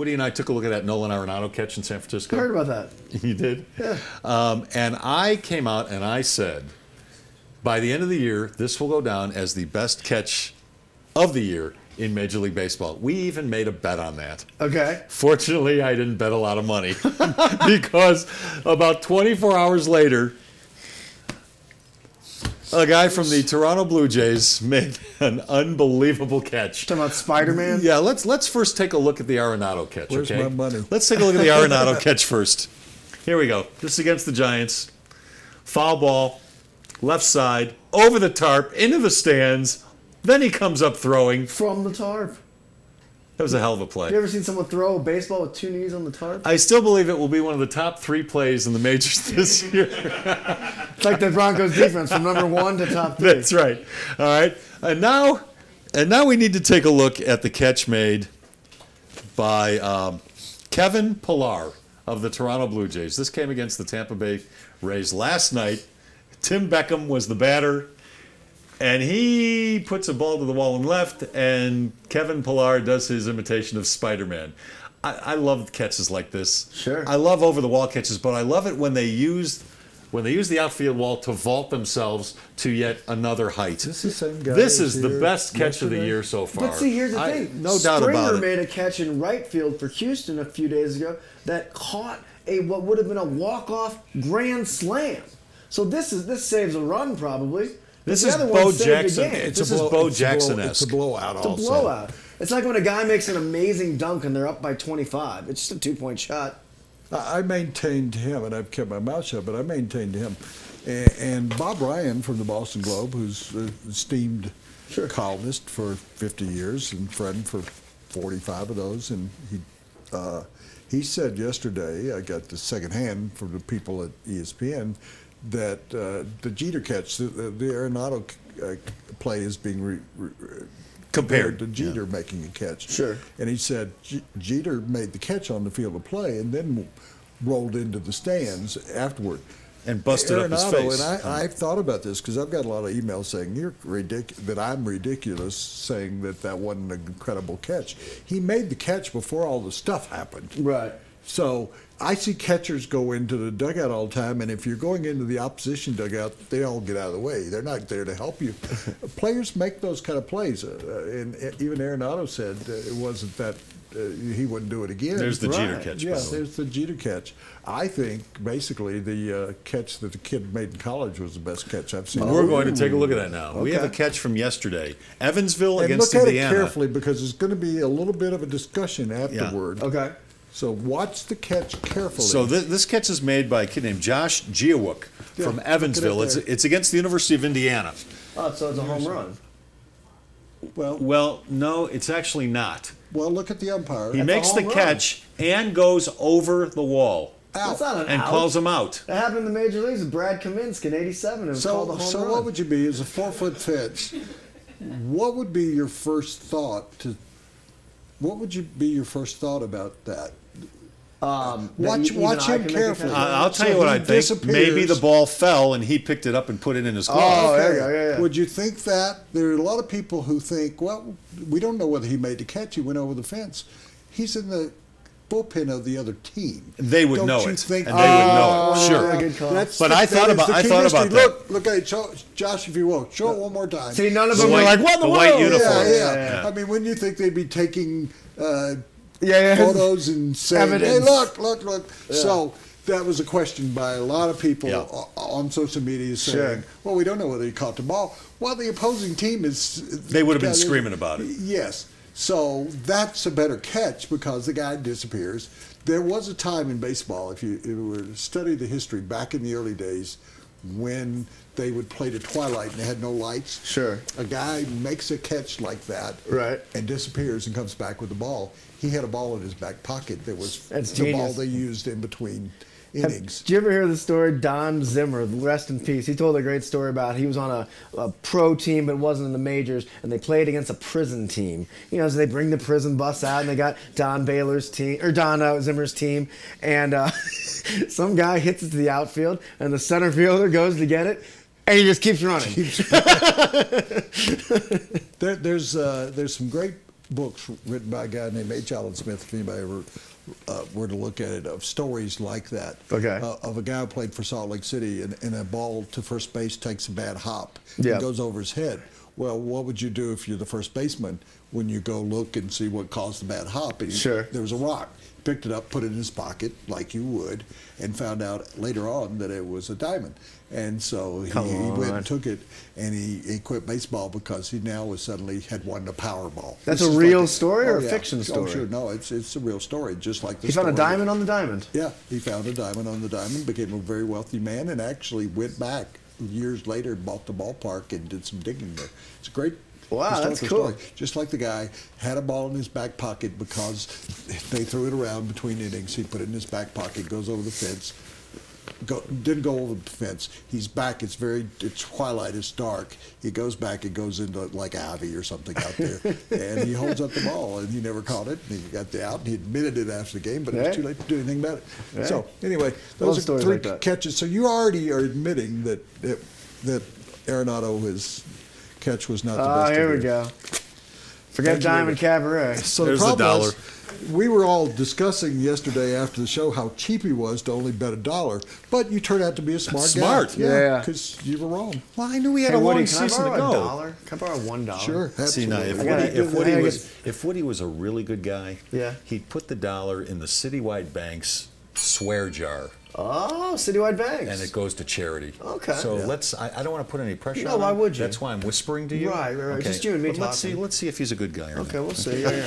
Woody and I took a look at that Nolan Arenado catch in San Francisco. I heard about that. You did? Yeah. And I came out and I said, by the end of the year, this will go down as the best catch of the year in Major League Baseball. We even made a bet on that. Okay. Fortunately, I didn't bet a lot of money because about 24 hours later, a guy from the Toronto Blue Jays made an unbelievable catch. Talking about Spider-Man? Yeah, let's first take a look at the Arenado catch, Where's okay? my money? Let's take a look at the Arenado catch first. Here we go. This is against the Giants. Foul ball, left side, over the tarp, into the stands. Then he comes up throwing. From the tarp. That was a hell of a play. You ever seen someone throw a baseball with 2 knees on the tarp? I still believe it will be one of the top 3 plays in the majors this year. It's like the Broncos defense from number 1 to top 3. That's right. All right. And now we need to take a look at the catch made by Kevin Pillar of the Toronto Blue Jays. This came against the Tampa Bay Rays last night. Tim Beckham was the batter. And he puts a ball to the wall and left, and Kevin Pillar does his imitation of Spider-Man. I love catches like this. Sure. I love over-the-wall catches, but I love it when they use the outfield wall to vault themselves to yet another height. Is this the same guy? This is the best catch of the year so far. But see, here's the thing. No doubt about Springer it. made a catch in right field for Houston a few days ago that caught what would have been a walk-off grand slam. So this saves a run probably. This The is other one Bo saved the Jackson. game. This is Bo Jackson-esque. It's a blowout It's a also. blowout. It's like when a guy makes an amazing dunk and they're up by 25. It's just a 2-point shot. I maintained him, and I've kept my mouth shut, but I maintained him. And Bob Ryan from the Boston Globe, who's an esteemed columnist for 50 years and friend for 45 of those, and he said yesterday, I got the second hand from the people at ESPN, that the Jeter catch, the Arenado play is being compared to Jeter making a catch. Sure. And he said Jeter made the catch on the field of play and then rolled into the stands afterward. And busted up his face. And I've thought about this because I've got a lot of emails saying that I'm ridiculous, saying that wasn't an incredible catch. He made the catch before all the stuff happened. Right. So I see catchers go into the dugout all the time, and if you're going into the opposition dugout, they all get out of the way. They're not there to help you. Players make those kind of plays, and even Arenado said it wasn't that he wouldn't do it again. There's the Jeter catch. Yeah, there's the Jeter catch. I think basically the catch that the kid made in college was the best catch I've seen. We're going to take a look at that now. Okay. We have a catch from yesterday. Evansville and against look Indiana. at it carefully because there's going to be a little bit of a discussion afterward. Yeah. Okay. So watch the catch carefully. So this catch is made by a kid named Josh Giawook from Evansville. It's against the University of Indiana. Oh, so it's a home run. Well, no, it's actually not. Well, look at the umpire. He makes the catch and goes over the wall. That's not an and out. calls him out. That happened in the major leagues with Brad Kaminsky in '87. It was called a home run. So what would you be as a 4-foot fence? What would be your first thought to? What would be your first thought about that? Watch him carefully. I'll tell you what I think. Maybe the ball fell and he picked it up and put it in his glove. Oh, there you go. Yeah. Would you think that? There are a lot of people who think, well, we don't know whether he made the catch. He went over the fence. He's in the bullpen of the other team. They would know you it. think? And they would know it. Sure. Good call. But I thought about that. Look, hey, Josh, if you will, show it one more time. See, none of them were like, what in the white world? uniform. Yeah. I mean, wouldn't you think they'd be taking photos and saying, evidence. hey, look. Yeah. So that was a question by a lot of people on social media saying, well, we don't know whether he caught the ball. Well, the opposing team is... They would have been screaming about it. Yes. So that's a better catch because the guy disappears. There was a time in baseball, if you were to study the history back in the early days, when they would play to twilight and they had no lights. Sure. A guy makes a catch like that and disappears and comes back with the ball. He had a ball in his back pocket that was the ball they used in between innings. Did you ever hear the story? Don Zimmer, rest in peace. He told a great story about he was on a pro team but wasn't in the majors, and they played against a prison team. You know, so they bring the prison bus out, and they got Don Zimmer's team, and some guy hits it to the outfield, and the center fielder goes to get it, and he just keeps running. There's some great books written by a guy named H. Allen Smith, if anybody ever were to look at it, of stories like that. Okay. Of a guy who played for Salt Lake City, and a ball to first base takes a bad hop Yeah. and goes over his head. Well, what would you do if you're the first baseman when you go look and see what caused the bad hop? And Sure. there was a rock. Picked it up, put it in his pocket like you would, and found out later on that it was a diamond. And so he went and took it, and he quit baseball because he now was suddenly had won the Powerball. That's This a is real like story or a yeah. fiction story? Oh, sure. No, it's a real story, just like the He found a story. diamond on the diamond. Yeah, he found a diamond on the diamond, became a very wealthy man, and actually went back years later, bought the ballpark, and did some digging there. It's a great Wow, that's historical cool. story. Just like the guy had a ball in his back pocket because they threw it around between innings. He put it in his back pocket, goes over the fence. Didn't go over the fence. He's back. It's twilight. It's dark. He goes back. It goes into like ivy or something out there, and he holds up the ball, and he never caught it. And he got the out, and he admitted it after the game, but it was too late to do anything about it. Right. So anyway, Love those are stories three like that. catches. So you already are admitting that Arenado, his catch was not the best. Here of we yours. go. Forget Thank you. Diamond Cabaret. So There's the the problem dollar. was, we were all discussing yesterday after the show how cheap he was to only bet $1, but you turned out to be a smart guy. Smart. Yeah. because you were wrong. Well, I knew we had Hey, a Woody, long can I season to borrow go. $1? Can I borrow $1? Sure, See now, absolutely. if Woody was a really good guy, Yeah. he'd put the dollar in the Citywide Bank's swear jar, Oh, Citywide Banks. and it goes to charity. Okay. So Yeah. I don't want to put any pressure No, on him. why would you? That's why I'm whispering to you. Right. Okay. Just you and me But talking. Let's see if he's a good guy or not. Okay, we'll see. Yeah.